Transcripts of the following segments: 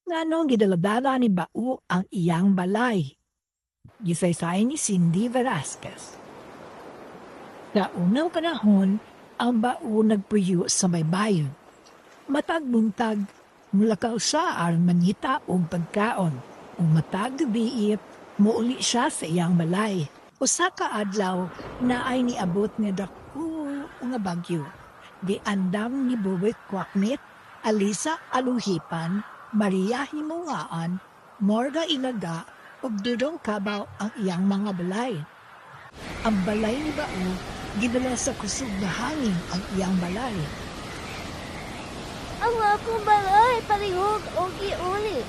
Nganong gidaladala ni Bao ang iyang balay. Gisaysay ni Cindy Velasquez. Sa unang panahon, ang Bao nagpuyo sa may bayon. Matag buntag, mulakaw sa aron manyita og pagkaon. O matag gabiit, muuli siya sa iyang balay. Usa ka adlaw na ay niabot nga dako nga bagyo. Di andam ni Bubit Kwaknit, Alisa Aluhipan, Maria Himungaan, Morga Ilaga, ug Dudong Kabaw ang iyang mga balay. Ang balay ni Bao, gidala sa kusog na hangin ang iyang balay. Ang akong balay palihog o giuli.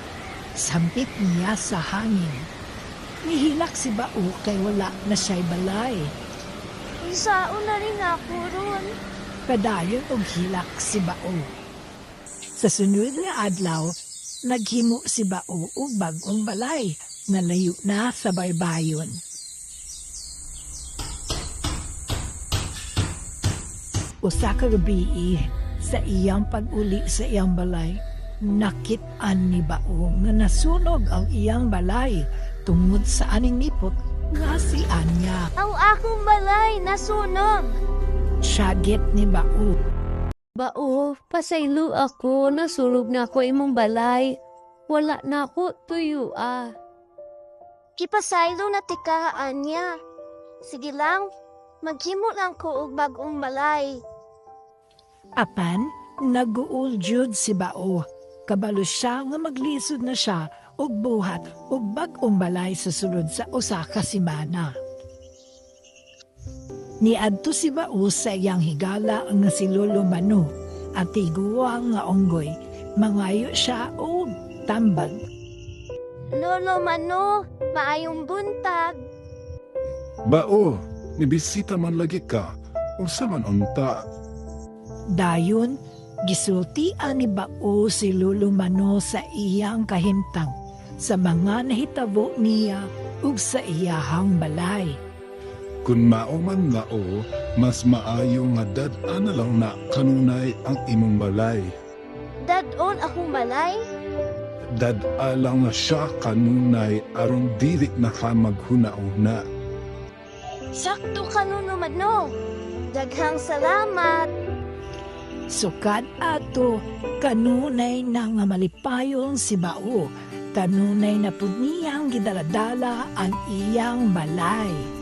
Sampit niya sa hangin. Nihilak si Bao kay wala na siya'y balay. Isaon na rin ako ron. Padayon og hilak si Bao. Sa sunod nga adlaw, naghimo si Bao og bag-ong balay na layo na sa baybayon. Usa ka gabi sa iyang pag-uli sa iyang balay, nakit-an ni Bao nga nasunog ang iyang balay tungod sa aning nipot nga si Anya. Ang akong balay nasunog. Syagit ni Bao. Bao, pasaylo ako, nasulog na ako imong balay. Wala na ako tuyo Kipasaylo na tikaan niya. Sige lang, maghimo lang ko og bagong balay. Apan, nag-uul jud si Bao. Kabalo siya nga maglisod na siya og buhat og bag-ong balay sa sulod sa usa ka semana. Niadto si Bao sa iyang higala nga si Lolo Manu at tiguwa nga onggoy. Mangayo siya og tambag. Lolo Mano, maayong buntag. Bao, nibisita man lagi ka. Unsa man unta? Dayon, gisultian ni Bao si Lolo Mano sa iyang kahimtang sa mga nahitabo niya ug sa iyahang balay. Kung mao man nga o, mas maayo nga dad-an na lang na kanunay ang imong balay. Dadon akong balay? Dad-a lang nga siya kanunay aron dili na ka maghuna-una. Sakto ka Lolo Mano. Daghang salamat. Sukad ato, kanunay na nga malipayon si Bao. Kanunay na pud niyang gidaladala ang iyang balay.